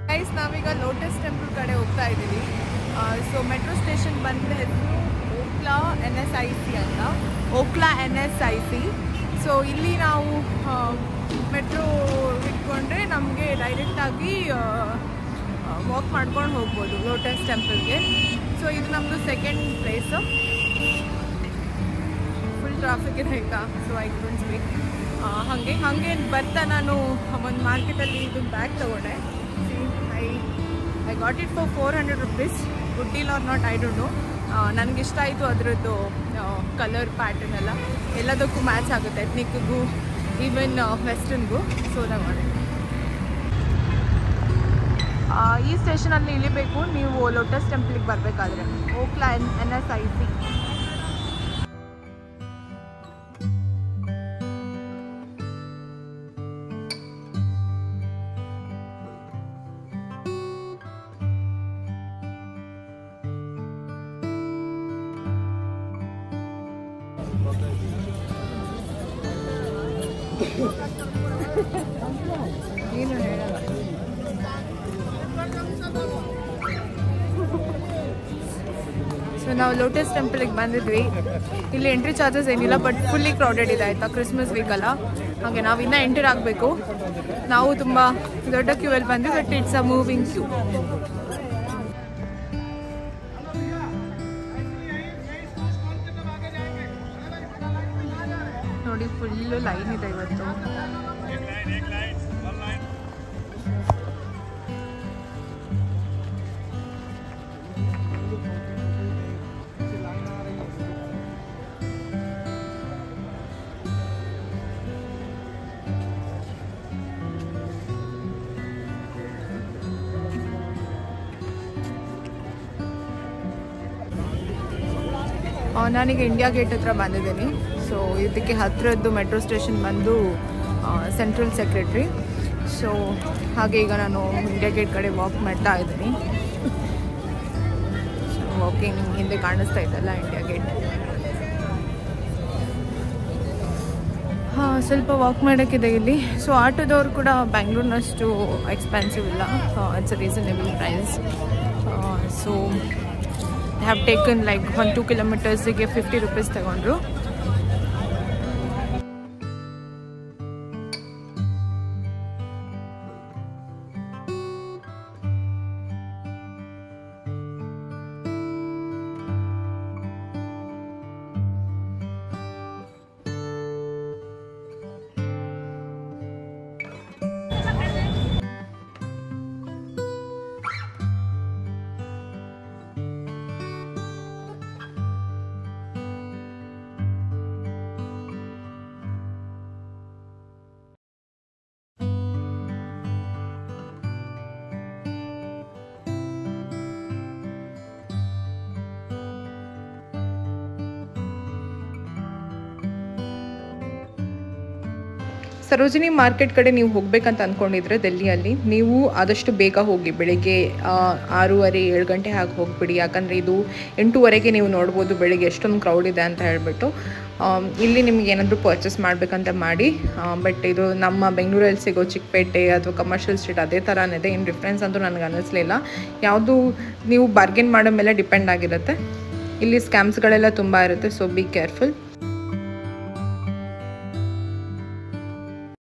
Guys ನಾವೀಗ lotus temple ಕಡೆ ಹೋಗ್ತಾ ಇದ್ದೀವಿ. ಸೊ ಮೆಟ್ರೋ ಸ್ಟೇಷನ್ ಬಂದ ಹೆಸರು ಓಕ್ಲಾ NSIC ಅಂತ, ಓಕ್ಲಾ NSIC. ಸೊ ಇಲ್ಲಿ ನಾವು ಮೆಟ್ರೋ ಇಟ್ಕೊಂಡ್ರೆ ನಮಗೆ ಡೈರೆಕ್ಟಾಗಿ ವಾಕ್ ಮಾಡ್ಕೊಂಡು ಹೋಗ್ಬೋದು ಲೋಟಸ್ ಟೆಂಪಲ್ಗೆ. ಸೊ ಇದು ನಮ್ಮದು ಸೆಕೆಂಡ್ ಪ್ಲೇಸು. ಫುಲ್ ಟ್ರಾಫಿಕ್ ಇದೆ ಈಗ, ಸೊ ಐ ಕುಡಂಟ್ ಸ್ಪೀಕ್. ಹಾಗೆ ಬರ್ತಾ ನಾನು ಒಂದು ಮಾರ್ಕೆಟಲ್ಲಿ ಇದು ಬ್ಯಾಗ್ ತೊಗೊಂಡೆ. I got it for 400 rupees. Good deal or not, I don't know. ನನಗಿಷ್ಟ ಆಯಿತು ಅದರದ್ದು ಕಲರ್ ಪ್ಯಾಟರ್ನ್ ಎಲ್ಲದಕ್ಕೂ ಮ್ಯಾಚ್ ಆಗುತ್ತೆ, ಎತ್ನಿಕ್ಗೂ ಈವನ್ ವೆಸ್ಟರ್ನ್ಗೂ. ಸೊ ತಗೊಂಡೆ. ಈ ಸ್ಟೇಷನಲ್ಲಿ ಇಳಿಬೇಕು ನೀವು ಲೋಟಸ್ ಟೆಂಪಲ್ಗೆ ಬರಬೇಕಾದ್ರೆ, ಓಕ್ಲಾ NSIC. ಏನು ಹೇಳಲ್ಲ. ಸೊ ನಾವು ಲೋಟಸ್ ಟೆಂಪಲ್ಗೆ ಬಂದಿದ್ವಿ. ಇಲ್ಲಿ ಎಂಟ್ರಿ ಚಾರ್ಜಸ್ ಏನಿಲ್ಲ, ಬಟ್ ಫುಲ್ಲಿ ಕ್ರೌಡೆಡ್ ಇದೆ ಆಯಿತಾ, ಕ್ರಿಸ್ಮಸ್ ವೀಕ್ ಅಲ್ಲ. ಹಾಗೆ ನಾವು ಇನ್ನೂ ಎಂಟರ್ ಆಗಬೇಕು. ನಾವು ತುಂಬ ದೊಡ್ಡ ಕ್ಯೂವಲ್ಲಿ ಬಂದ್ವಿ, but it's a moving queue. ನೋಡಿ ಫುಲ್ಲು ಲೈನ್ ಇದೆ ಇವತ್ತು. ನಾನೀಗ ಇಂಡಿಯಾ ಗೇಟ್ ಹತ್ರ ಬಂದಿದ್ದೀನಿ. ಸೊ ಇದಕ್ಕೆ ಹತ್ತಿರದ್ದು ಮೆಟ್ರೋ ಸ್ಟೇಷನ್ ಬಂದು ಸೆಂಟ್ರಲ್ ಸೆಕ್ರೆಟ್ರಿ. ಸೊ ಹಾಗೆ ಈಗ ನಾನು ಇಂಡಿಯಾ ಗೇಟ್ ಕಡೆ ವಾಕ್ ಮಾಡ್ತಾ ಇದ್ದೀನಿ. ಸೊ ವಾಕಿಂಗ್ ಹಿಂದೆ ಕಾಣಿಸ್ತಾ ಇದ್ದಲ್ಲ ಇಂಡಿಯಾ ಗೇಟ್. ಸ್ವಲ್ಪ ವಾಕ್ ಮಾಡೋಕ್ಕಿದೆ ಇಲ್ಲಿ. ಸೊ ಆಟೋದವ್ರು ಕೂಡ ಬ್ಯಾಂಗ್ಳೂರಿನಷ್ಟು ಎಕ್ಸ್ಪೆನ್ಸಿವ್ ಇಲ್ಲ, it's a reasonable price. So have taken like 1-2 kilometers ಗೆ 50 rupees ತಗೊಂಡ್ರು. ಸರೋಜಿನಿ ಮಾರ್ಕೆಟ್ ಕಡೆ ನೀವು ಹೋಗಬೇಕಂತ ಅಂದ್ಕೊಂಡಿದ್ರೆ ಡೆಲ್ಲಿಯಲ್ಲಿ ನೀವು ಆದಷ್ಟು ಬೇಗ ಹೋಗಿ, ಬೆಳಗ್ಗೆ 6:30-7 ಗಂಟೆ ಹಾಗೆ ಹೋಗಿಬಿಡಿ. ಯಾಕಂದರೆ ಇದು 8:00ವರೆಗೆ ನೀವು ನೋಡ್ಬೋದು ಬೆಳಗ್ಗೆ ಎಷ್ಟೊಂದು ಕ್ರೌಡ್ ಇದೆ ಅಂತ ಹೇಳಿಬಿಟ್ಟು. ಇಲ್ಲಿ ನಿಮ್ಗೆ ಏನಾದರೂ ಪರ್ಚೇಸ್ ಮಾಡಬೇಕಂತ ಮಾಡಿ. ಬಟ್ ಇದು ನಮ್ಮ ಬೆಂಗಳೂರಲ್ಲಿ ಸಿಗೋ ಚಿಕ್ಕಪೇಟೆ ಅಥವಾ ಕಮರ್ಷಿಯಲ್ ಸ್ಟ್ರೀಟ್ ಅದೇ ಥರನೇ ಇದೆ, ಏನು ಡಿಫ್ರೆನ್ಸ್ ಅಂತೂ ನನಗೆ ಅನ್ನಿಸ್ಲಿಲ್ಲ. ಯಾವುದು ನೀವು ಬಾರ್ಗೇನ್ ಮಾಡೋ ಮೇಲೆ ಡಿಪೆಂಡ್ ಆಗಿರುತ್ತೆ. ಇಲ್ಲಿ ಸ್ಕ್ಯಾಮ್ಸ್ಗಳೆಲ್ಲ ತುಂಬ ಇರುತ್ತೆ, ಸೊ ಬಿ ಕೇರ್ಫುಲ್.